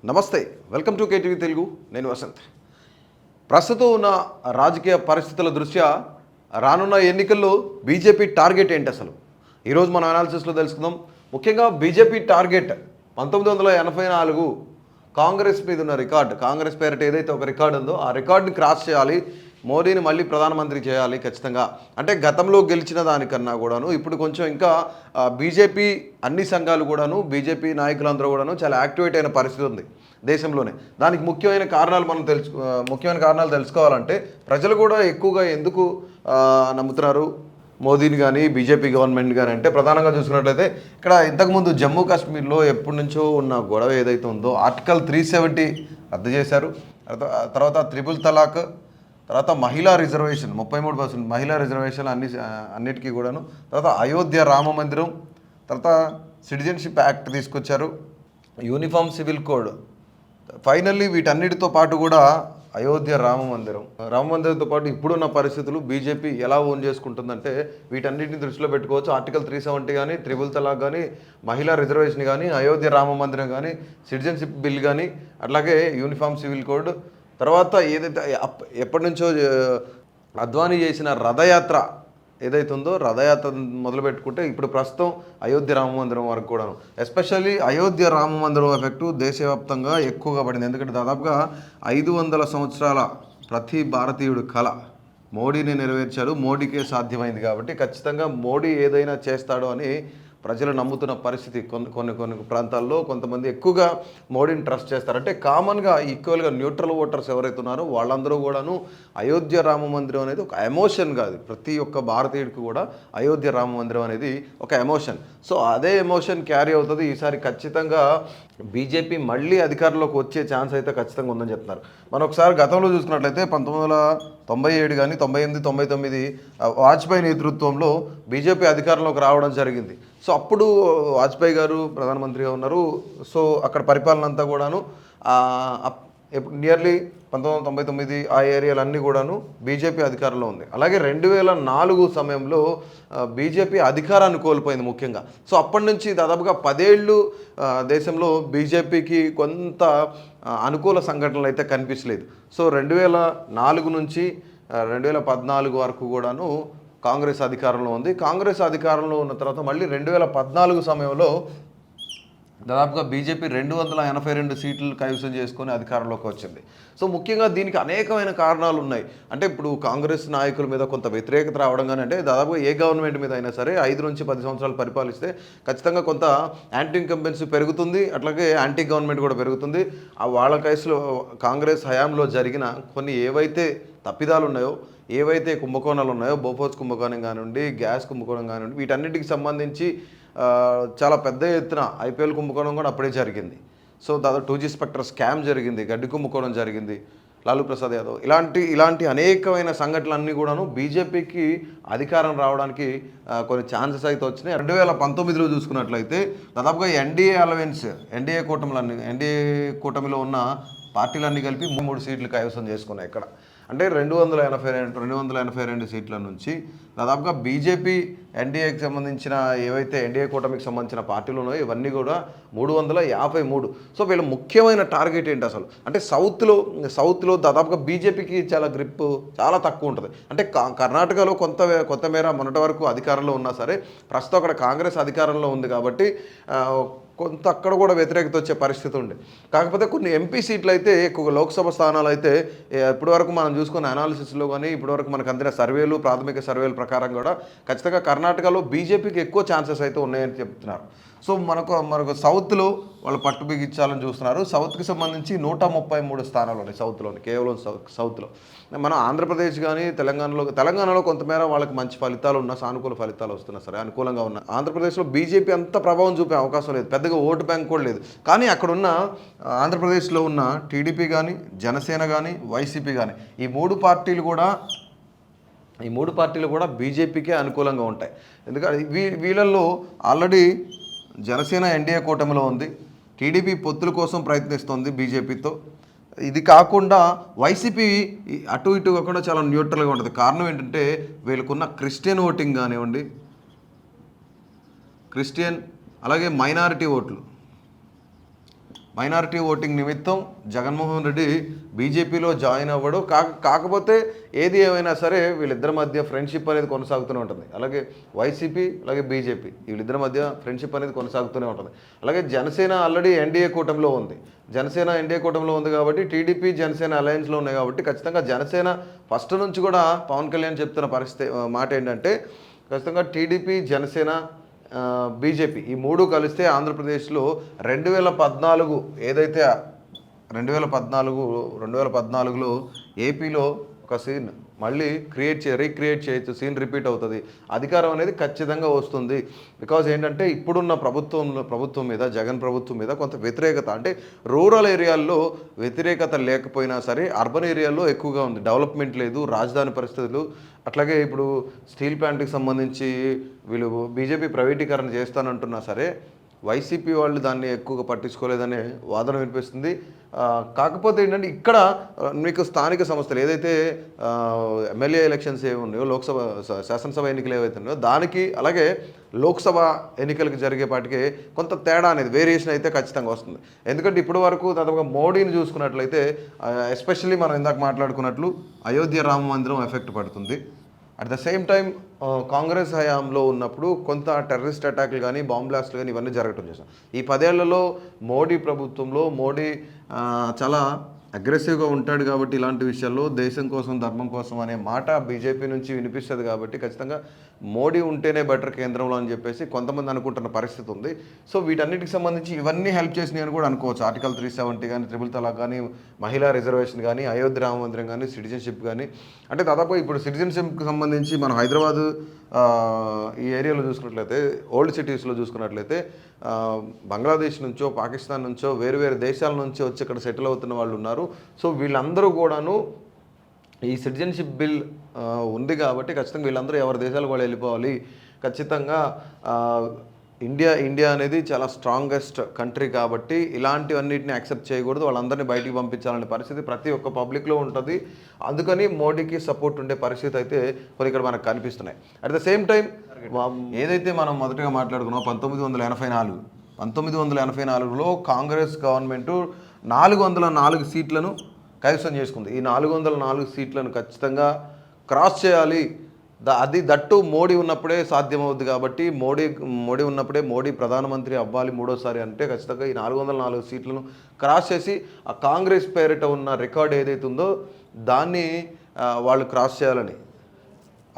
నమస్తే, welcome to KTV Telugu. నేను వసంత్. ప్రస్తుతం ఉన్న రాజకీయ పరిస్థితుల దృష్ట్యా రానున్న ఎన్నికల్లో బీజేపీ టార్గెట్ ఏంటి అసలు ఈరోజు మన అనాలిసిస్లో తెలుసుకుందాం. ముఖ్యంగా బీజేపీ టార్గెట్ 1984 కాంగ్రెస్ మీద ఉన్న రికార్డు, కాంగ్రెస్ పేరిట ఏదైతే ఒక రికార్డు ఉందో ఆ రికార్డుని క్రాస్ చేయాలి, మోడీని మళ్ళీ ప్రధానమంత్రి చేయాలి ఖచ్చితంగా. అంటే గతంలో గెలిచిన దానికన్నా కూడాను ఇప్పుడు కొంచెం ఇంకా బీజేపీ అన్ని సంఘాలు కూడాను, బీజేపీ నాయకులందరూ కూడాను చాలా యాక్టివేట్ అయిన పరిస్థితి ఉంది దేశంలోనే. దానికి ముఖ్యమైన కారణాలు తెలుసుకోవాలంటే ప్రజలు కూడా ఎక్కువగా ఎందుకు నమ్ముతున్నారు మోదీని కానీ బీజేపీ గవర్నమెంట్ కానీ అంటే ప్రధానంగా చూసుకున్నట్లయితే ఇక్కడ ఇంతకుముందు జమ్మూ కాశ్మీర్లో ఎప్పటి నుంచో ఉన్న గొడవ ఏదైతే ఉందో ఆర్టికల్ 370 రద్దు చేశారు. తర్వాత త్రిపుల్ తలాక్, తర్వాత మహిళా రిజర్వేషన్ 33% మహిళా రిజర్వేషన్ అన్నిటికీ కూడాను, తర్వాత అయోధ్య రామ మందిరం, తర్వాత సిటిజన్షిప్ యాక్ట్ తీసుకొచ్చారు, యూనిఫామ్ సివిల్ కోడ్. ఫైనల్లీ వీటన్నిటితో పాటు కూడా అయోధ్య రామ మందిరంతో పాటు ఇప్పుడున్న పరిస్థితులు బీజేపీ ఎలా ఓన్ చేసుకుంటుందంటే వీటన్నిటిని దృష్టిలో పెట్టుకోవచ్చు. ఆర్టికల్ 370 కానీ, త్రిపుల్ తలాక్ కానీ, మహిళా రిజర్వేషన్ కానీ, అయోధ్య రామ మందిరం కానీ, సిటిజన్షిప్ బిల్ కానీ, అట్లాగే యూనిఫామ్ సివిల్ కోడ్, తర్వాత ఏదైతే ఎప్పటి నుంచో అద్వానీ చేసిన రథయాత్ర ఏదైతే ఉందో రథయాత్ర మొదలుపెట్టుకుంటే ఇప్పుడు ప్రస్తుతం అయోధ్య రామ మందిరం వరకు కూడాను. ఎస్పెషల్లీ అయోధ్య రామ మందిరం ఎఫెక్టు దేశవ్యాప్తంగా ఎక్కువగా పడింది. ఎందుకంటే దాదాపుగా 500 సంవత్సరాల ప్రతి భారతీయుడు కళ మోడీని నెరవేర్చాడు, మోడీకే సాధ్యమైంది. కాబట్టి ఖచ్చితంగా మోడీ ఏదైనా చేస్తాడో అని ప్రజలు నమ్ముతున్న పరిస్థితి. కొన్ని ప్రాంతాల్లో కొంతమంది ఎక్కువగా మోడీని ట్రస్ట్ చేస్తారు. అంటే కామన్గా ఈక్వల్గా న్యూట్రల్ ఓటర్స్ ఎవరైతే ఉన్నారో వాళ్ళందరూ కూడాను అయోధ్య రామ మందిరం అనేది ఒక ఎమోషన్ కాదు, ప్రతి ఒక్క భారతీయుడికి కూడా అయోధ్య రామ మందిరం అనేది ఒక ఎమోషన్. సో అదే ఎమోషన్ క్యారీ అవుతుంది. ఈసారి ఖచ్చితంగా బీజేపీ మళ్ళీ అధికారంలోకి వచ్చే ఛాన్స్ అయితే ఖచ్చితంగా ఉందని చెప్తున్నారు. మనం ఒకసారి గతంలో చూసుకున్నట్లయితే 1997 కానీ 98, 99 వాజ్పేయి నేతృత్వంలో బీజేపీ అధికారంలోకి రావడం జరిగింది. సో అప్పుడు వాజ్పేయి గారు ప్రధానమంత్రిగా ఉన్నారు. సో అక్కడ పరిపాలన అంతా కూడాను నియర్లీ 1999 ఆ ఏరియాలన్నీ కూడాను బీజేపీ అధికారంలో ఉంది. అలాగే 2004 సమయంలో బీజేపీ అధికారాన్ని కోల్పోయింది ముఖ్యంగా. సో అప్పటి నుంచి దాదాపుగా 10 ఏళ్ళు దేశంలో బీజేపీకి కొంత అనుకూల సంఘటనలు అయితే కనిపించలేదు. సో 2004 నుంచి 2014 వరకు కూడాను కాంగ్రెస్ అధికారంలో ఉంది. కాంగ్రెస్ అధికారంలో ఉన్న తర్వాత మళ్ళీ 2014 సమయంలో దాదాపుగా బీజేపీ 282 సీట్లు కైవసం చేసుకొని అధికారంలోకి వచ్చింది. సో ముఖ్యంగా దీనికి అనేకమైన కారణాలు ఉన్నాయి. అంటే ఇప్పుడు కాంగ్రెస్ నాయకుల మీద కొంత వ్యతిరేకత రావడం కానీ, అంటే దాదాపుగా ఏ గవర్నమెంట్ మీద అయినా సరే 5 నుంచి 10 సంవత్సరాలు పరిపాలిస్తే ఖచ్చితంగా కొంత యాంటీ ఇన్కంబెన్సీ పెరుగుతుంది, అట్లాగే యాంటీ గవర్నమెంట్ కూడా పెరుగుతుంది. వాళ్ళ కేసులో కాంగ్రెస్ హయాంలో జరిగిన కొన్ని ఏవైతే తప్పిదాలు ఉన్నాయో, ఏవైతే కుంభకోణాలు ఉన్నాయో, బోఫోర్స్ కుంభకోణం కానివ్వండి, గ్యాస్ కుంభకోణం కానివ్వండి, వీటన్నిటికి సంబంధించి చాలా పెద్ద ఎత్తున ఐపీఎల్ కుంభకోణం కూడా అప్పుడే జరిగింది. సో దాదాపు 2G స్పెక్టర్ స్కామ్ జరిగింది, గడ్డి కుంభకోణం జరిగింది, లాలూ ప్రసాద్ యాదవ్, ఇలాంటి అనేకమైన సంఘటనలన్నీ కూడాను బీజేపీకి అధికారం రావడానికి కొన్ని ఛాన్సెస్ అయితే వచ్చినాయి. 2019లో చూసుకున్నట్లయితే దాదాపుగా ఎన్డీఏ కూటమిలో ఉన్న పార్టీలన్నీ కలిపి 3 సీట్లు కైవసం చేసుకున్నాయి. ఇక్కడ అంటే 282 సీట్ల నుంచి దాదాపుగా బీజేపీ ఎన్డీఏకి సంబంధించిన ఏవైతే ఎన్డీఏ కూటమికి సంబంధించిన పార్టీలు ఉన్నాయో ఇవన్నీ కూడా 353. సో వీళ్ళ ముఖ్యమైన టార్గెట్ ఏంటి అసలు అంటే సౌత్లో దాదాపుగా బీజేపీకి చాలా గ్రిప్ చాలా తక్కువ ఉంటుంది. అంటే కర్ణాటకలో కొంతమేర మొన్నటి వరకు అధికారంలో ఉన్నా సరే ప్రస్తుతం అక్కడ కాంగ్రెస్ అధికారంలో ఉంది కాబట్టి కొంత అక్కడ కూడా వ్యతిరేకత వచ్చే పరిస్థితి ఉంది. కాకపోతే కొన్ని ఎంపీ సీట్లు అయితే ఎక్కువ లోక్సభ స్థానాలు అయితే ఇప్పటివరకు మనం చూసుకున్న అనాలిసిస్లో కానీ ఇప్పటివరకు మనకు అందిన ప్రాథమిక సర్వేల ప్రకారం కూడా ఖచ్చితంగా కర్ణాటకలో బీజేపీకి ఎక్కువ ఛాన్సెస్ అయితే ఉన్నాయని చెప్తున్నారు. సో మనకు సౌత్లో వాళ్ళు పట్టు బిగించాలని చూస్తున్నారు. సౌత్కి సంబంధించి 133 స్థానాలు ఉన్నాయి సౌత్లోని, కేవలం సౌత్లో. మనం ఆంధ్రప్రదేశ్ కానీ తెలంగాణలో కొంతమేర వాళ్ళకి మంచి ఫలితాలు ఉన్నా, సానుకూల ఫలితాలు వస్తున్నా సరే అనుకూలంగా ఉన్న ఆంధ్రప్రదేశ్లో బీజేపీ అంత ప్రభావం చూపే అవకాశం లేదు, పెద్దగా ఓటు బ్యాంక్ కూడా లేదు. కానీ అక్కడున్న ఆంధ్రప్రదేశ్లో ఉన్న టీడీపీ కానీ, జనసేన కానీ, వైసీపీ కానీ ఈ మూడు పార్టీలు కూడా బీజేపీకే అనుకూలంగా ఉంటాయి. ఎందుకంటే వీళ్ళల్లో ఆల్రెడీ జనసేన ఎన్డీఏ కూటమిలో ఉంది, టీడీపీ పొత్తుల కోసం ప్రయత్నిస్తోంది బీజేపీతో. ఇది కాకుండా వైసీపీ అటు ఇటు కాకుండా చాలా న్యూట్రల్గా ఉంటుంది. కారణం ఏంటంటే వీళ్ళకున్న క్రిస్టియన్ ఓటింగ్ కానివ్వండి, అలాగే మైనారిటీ ఓట్లు, మైనారిటీ ఓటింగ్ నిమిత్తం జగన్మోహన్ రెడ్డి బీజేపీలో జాయిన్ అవ్వడు. కాకపోతే ఏది ఏమైనా సరే వీళ్ళిద్దరి మధ్య ఫ్రెండ్షిప్ అనేది కొనసాగుతూనే ఉంటుంది. అలాగే వైసీపీ అలాగే బీజేపీ వీళ్ళిద్దరి మధ్య ఫ్రెండ్షిప్ అనేది కొనసాగుతూనే ఉంటుంది. అలాగే జనసేన ఆల్రెడీ ఎన్డీఏ కూటమిలో ఉంది. జనసేన ఎన్డీఏ కూటమిలో ఉంది కాబట్టి టీడీపీ జనసేన అలయన్స్లో ఉన్నాయి కాబట్టి ఖచ్చితంగా జనసేన ఫస్ట్ నుంచి కూడా పవన్ కళ్యాణ్ చెప్తున్న పరిస్థితి మాట ఏంటంటే ఖచ్చితంగా టీడీపీ జనసేన బీజేపీ ఈ మూడు కలిస్తే ఆంధ్రప్రదేశ్లో 2014 ఏదైతే 2014లో ఏపీలో ఒక సీన్ మళ్ళీ రీక్రియేట్ చేయొచ్చు, సీన్ రిపీట్ అవుతుంది, అధికారం అనేది ఖచ్చితంగా వస్తుంది. బికాజ్ ఏంటంటే ఇప్పుడున్న ప్రభుత్వం మీద జగన్ ప్రభుత్వం మీద కొంత వ్యతిరేకత, అంటే రూరల్ ఏరియాల్లో వ్యతిరేకత లేకపోయినా సరే అర్బన్ ఏరియాల్లో ఎక్కువగా ఉంది. డెవలప్మెంట్ లేదు, రాజధాని పరిస్థితులు, అట్లాగే ఇప్పుడు స్టీల్ ప్లాంట్కి సంబంధించి వీళ్ళు బీజేపీ ప్రైవేటీకరణ చేస్తానంటున్నా సరే వైసీపీ వాళ్ళు దాన్ని ఎక్కువగా పట్టించుకోలేదనే వాదన వినిపిస్తుంది. కాకపోతే ఏంటంటే ఇక్కడ మీకు స్థానిక సంస్థలు ఏదైతే ఎమ్మెల్యే ఎలక్షన్స్ ఏమి ఉన్నాయో, శాసనసభ ఎన్నికలు ఏవైతే ఉన్నాయో దానికి అలాగే లోక్సభ ఎన్నికలకు జరిగేపాటికి కొంత తేడా అనేది వేరియేషన్ అయితే ఖచ్చితంగా వస్తుంది. ఎందుకంటే ఇప్పటి వరకు దాదాపుగా మోడీని చూసుకున్నట్లయితే ఎస్పెషల్లీ మనం ఇందాక మాట్లాడుకున్నట్లు అయోధ్య రామ మందిరం ఎఫెక్ట్ పడుతుంది. At the same time Congress హయాంలో ఉన్నప్పుడు కొంత టెర్రరిస్ట్ అటాక్లు కానీ బాంబ్ బ్లాస్ట్లు కానీ ఇవన్నీ జరగటం చేశాం. ఈ 10 ఏళ్లలో మోడీ ప్రభుత్వంలో మోడీ చాలా అగ్రెసివ్గా ఉంటాడు కాబట్టి ఇలాంటి విషయాల్లో దేశం కోసం ధర్మం కోసం అనే మాట బీజేపీ నుంచి వినిపిస్తుంది కాబట్టి ఖచ్చితంగా మోడీ ఉంటేనే బెటర్ కేంద్రంలో అని చెప్పేసి కొంతమంది అనుకుంటున్న పరిస్థితి ఉంది. సో వీటన్నిటికి సంబంధించి ఇవన్నీ హెల్ప్ చేసినాయి అని కూడా అనుకోవచ్చు. ఆర్టికల్ 370 కానీ, ట్రిపుల్ తలాక్ కానీ, మహిళా రిజర్వేషన్ కానీ, అయోధ్య రామ మందిరం కానీ, సిటిజన్షిప్ కానీ, అంటే దాదాపు ఇప్పుడు సిటిజన్షిప్కి సంబంధించి మనం హైదరాబాద్ ఈ ఏరియాలో చూసుకున్నట్లయితే, ఓల్డ్ సిటీస్లో చూసుకున్నట్లయితే బంగ్లాదేశ్ నుంచో పాకిస్తాన్ నుంచో వేరు వేరు దేశాల నుంచి వచ్చి ఇక్కడ సెటిల్ అవుతున్న వాళ్ళు ఉన్నారు. సో వీళ్ళందరూ కూడాను ఈ సిటిజన్షిప్ బిల్ ఉంది కాబట్టి ఖచ్చితంగా వీళ్ళందరూ ఎవరి దేశాలకు వాళ్ళు వెళ్ళిపోవాలి. ఖచ్చితంగా ఇండియా అనేది చాలా స్ట్రాంగెస్ట్ కంట్రీ కాబట్టి ఇలాంటివన్నిటిని యాక్సెప్ట్ చేయకూడదు, వాళ్ళందరినీ బయటికి పంపించాలనే పరిస్థితి ప్రతి ఒక్క పబ్లిక్లో ఉంటుంది. అందుకని మోడీకి సపోర్ట్ ఉండే పరిస్థితి అయితే కొన్ని ఇక్కడ మనకు కనిపిస్తున్నాయి. అట్ ద సేమ్ టైం ఏదైతే మనం మొదటగా మాట్లాడుకున్నాం 1984లో కాంగ్రెస్ గవర్నమెంట్ 404 సీట్లను కైవసం చేసుకుంది. ఈ 404 సీట్లను ఖచ్చితంగా క్రాస్ చేయాలి. అది దట్టు మోడీ ఉన్నప్పుడే సాధ్యమవుద్ది కాబట్టి మోడీ ఉన్నప్పుడే మోడీ ప్రధానమంత్రి అవ్వాలి మూడోసారి అంటే ఖచ్చితంగా ఈ 404 సీట్లను క్రాస్ చేసి ఆ కాంగ్రెస్ పేరిట ఉన్న రికార్డ్ ఏదైతే ఉందో దాన్ని వాళ్ళు క్రాస్ చేయాలని,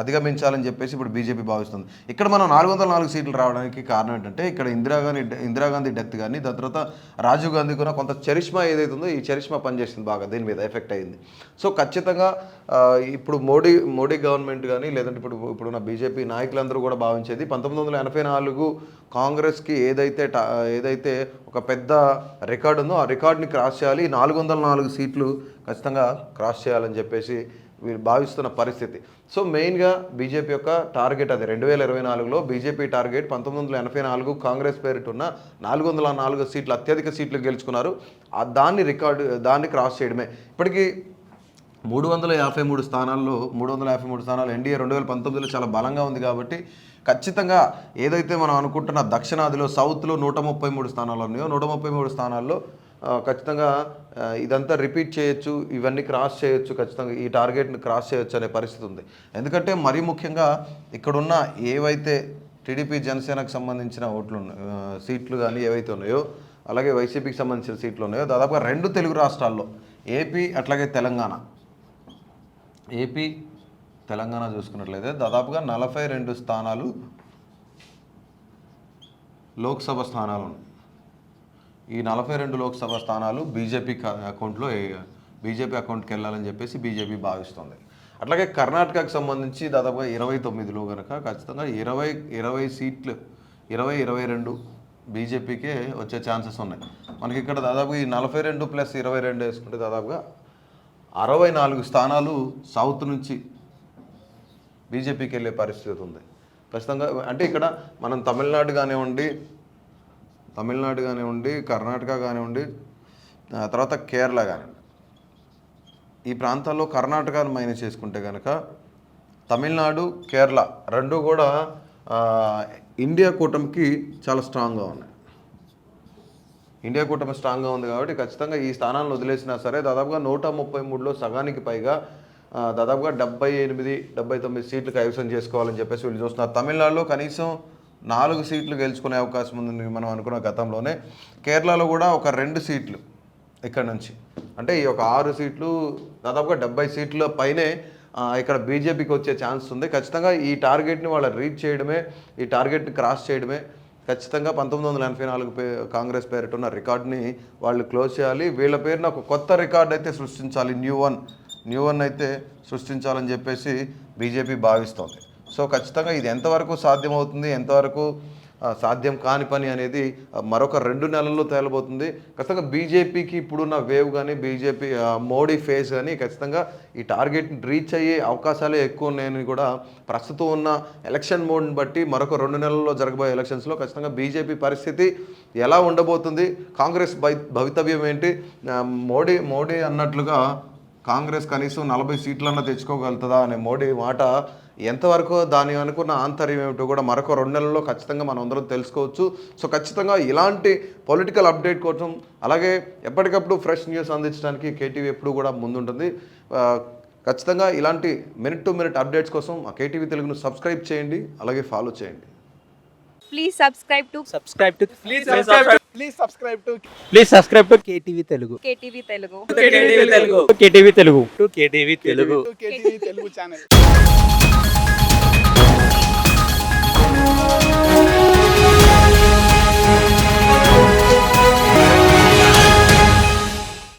అధిగమించాలని చెప్పేసి ఇప్పుడు బీజేపీ భావిస్తుంది. ఇక్కడ మనం 404 సీట్లు రావడానికి కారణం ఏంటంటే ఇక్కడ ఇందిరాగాంధీ డెత్ కానీ, దాని తర్వాత రాజీవ్ గాంధీ కూడా కొంత చరిష్మా ఏదైతే ఉందో ఈ చరిష్మా పనిచేసింది, బాగా దీని మీద ఎఫెక్ట్ అయింది. సో ఖచ్చితంగా ఇప్పుడు మోడీ గవర్నమెంట్ కానీ లేదంటే ఇప్పుడున్న బీజేపీ నాయకులందరూ కూడా భావించేది 1984 కాంగ్రెస్కి ఏదైతే ఒక పెద్ద రికార్డు ఉందో ఆ రికార్డుని క్రాస్ చేయాలి, 404 సీట్లు ఖచ్చితంగా క్రాస్ చేయాలని చెప్పేసి వీళ్ళు భావిస్తున్న పరిస్థితి. సో మెయిన్గా బీజేపీ యొక్క టార్గెట్ అది 2024లో బీజేపీ టార్గెట్ 1984 కాంగ్రెస్ పేరిట ఉన్న 404 సీట్లు, అత్యధిక సీట్లు గెలుచుకున్నారు. దాన్ని క్రాస్ చేయడమే. ఇప్పటికీ 353 స్థానాలు ఎన్డీఏ 2019లో చాలా బలంగా ఉంది కాబట్టి ఖచ్చితంగా ఏదైతే మనం అనుకుంటున్న దక్షిణాదిలో సౌత్లో 133 స్థానాలు ఉన్నాయో 133 స్థానాల్లో ఖచ్చితంగా ఇదంతా రిపీట్ చేయొచ్చు, ఇవన్నీ క్రాస్ చేయొచ్చు, ఖచ్చితంగా ఈ టార్గెట్ని క్రాస్ చేయొచ్చు అనే పరిస్థితి ఉంది. ఎందుకంటే మరీ ముఖ్యంగా ఇక్కడున్న ఏవైతే టీడీపీ జనసేనకు సంబంధించిన సీట్లు కానీ ఏవైతే ఉన్నాయో అలాగే వైసీపీకి సంబంధించిన సీట్లు ఉన్నాయో దాదాపుగా 2 తెలుగు రాష్ట్రాల్లో ఏపీ అట్లాగే తెలంగాణ చూసుకున్నట్లయితే దాదాపుగా 42 స్థానాలు లోక్సభ స్థానాలు ఉన్నాయి. ఈ 42 లోక్సభ స్థానాలు బీజేపీ అకౌంట్కి వెళ్ళాలని చెప్పేసి బీజేపీ భావిస్తుంది. అట్లాగే కర్ణాటకకు సంబంధించి దాదాపుగా 29లో కనుక ఖచ్చితంగా 20 సీట్లు 22 బీజేపీకే వచ్చే ఛాన్సెస్ ఉన్నాయి. మనకి ఇక్కడ దాదాపు ఈ 42 + 22 వేసుకుంటే దాదాపుగా 64 స్థానాలు సౌత్ నుంచి బీజేపీకి వెళ్ళే పరిస్థితి ఉంది ఖచ్చితంగా. అంటే ఇక్కడ మనం తమిళనాడు కానివ్వండి, కర్ణాటక కానివ్వండి, తర్వాత కేరళ కానివ్వండి, ఈ ప్రాంతాల్లో కర్ణాటకను మైనస్ చేసుకుంటే కనుక తమిళనాడు, కేరళ రెండు కూడా ఇండియా కూటమికి చాలా స్ట్రాంగ్గా ఉన్నాయి. ఇండియా కూటమి స్ట్రాంగ్గా ఉంది కాబట్టి ఖచ్చితంగా ఈ స్థానాలను వదిలేసినా సరే దాదాపుగా 133లో సగానికి పైగా దాదాపుగా 78-79 సీట్లు కైవసం చేసుకోవాలని చెప్పేసి వీళ్ళు చూస్తున్నారు. తమిళనాడులో కనీసం 4 సీట్లు గెలుచుకునే అవకాశం ఉందని మనం అనుకున్న గతంలోనే. కేరళలో కూడా ఒక 2 సీట్లు ఇక్కడ నుంచి, అంటే ఈ ఒక 6 సీట్లు దాదాపుగా 70 సీట్ల పైనే ఇక్కడ బీజేపీకి వచ్చే ఛాన్స్ ఉంది. ఖచ్చితంగా ఈ టార్గెట్ని వాళ్ళు రీచ్ చేయడమే, ఈ టార్గెట్ని క్రాస్ చేయడమే ఖచ్చితంగా 1984 కాంగ్రెస్ పేరిటున్న రికార్డ్ని వాళ్ళు క్లోజ్ చేయాలి. వీళ్ళ పేరున ఒక కొత్త రికార్డ్ అయితే సృష్టించాలి, న్యూ వన్ అయితే సృష్టించాలని చెప్పేసి బీజేపీ భావిస్తోంది. సో ఖచ్చితంగా ఇది ఎంతవరకు సాధ్యమవుతుంది, ఎంతవరకు సాధ్యం కాని పని అనేది మరొక 2 నెలల్లో తేలబోతుంది. ఖచ్చితంగా బీజేపీకి ఇప్పుడున్న వేవ్ కానీ బీజేపీ మోడీ ఫేజ్ కానీ ఖచ్చితంగా ఈ టార్గెట్ని రీచ్ అయ్యే అవకాశాలే ఎక్కువ ఉన్నాయని కూడా ప్రస్తుతం ఉన్న ఎలక్షన్ మోడ్ని బట్టి మరొక 2 నెలల్లో జరగబోయే ఎలక్షన్స్లో ఖచ్చితంగా బీజేపీ పరిస్థితి ఎలా ఉండబోతుంది, కాంగ్రెస్ భవితవ్యం ఏంటి, మోడీ అన్నట్లుగా కాంగ్రెస్ కనీసం 40 సీట్లన్నా తెచ్చుకోగలుగుతుందా అనే మోడీ మాట ఎంతవరకు దాని అనుకున్న ఆంతర్యం ఏమిటో కూడా మరొక 2 నెలల్లో ఖచ్చితంగా మనం అందరం తెలుసుకోవచ్చు. సో ఖచ్చితంగా ఇలాంటి పొలిటికల్ అప్డేట్ కోసం అలాగే ఎప్పటికప్పుడు ఫ్రెష్ న్యూస్ అందించడానికి కేటీవీ ఎప్పుడు కూడా ముందుంటుంది. ఖచ్చితంగా ఇలాంటి మినిట్ టు మినిట్ అప్డేట్స్ కోసం కేటీవీ తెలుగును సబ్స్క్రైబ్ చేయండి, అలాగే ఫాలో చేయండి. Please subscribe to KTV Telugu. KTV Telugu. KTV Telugu channel.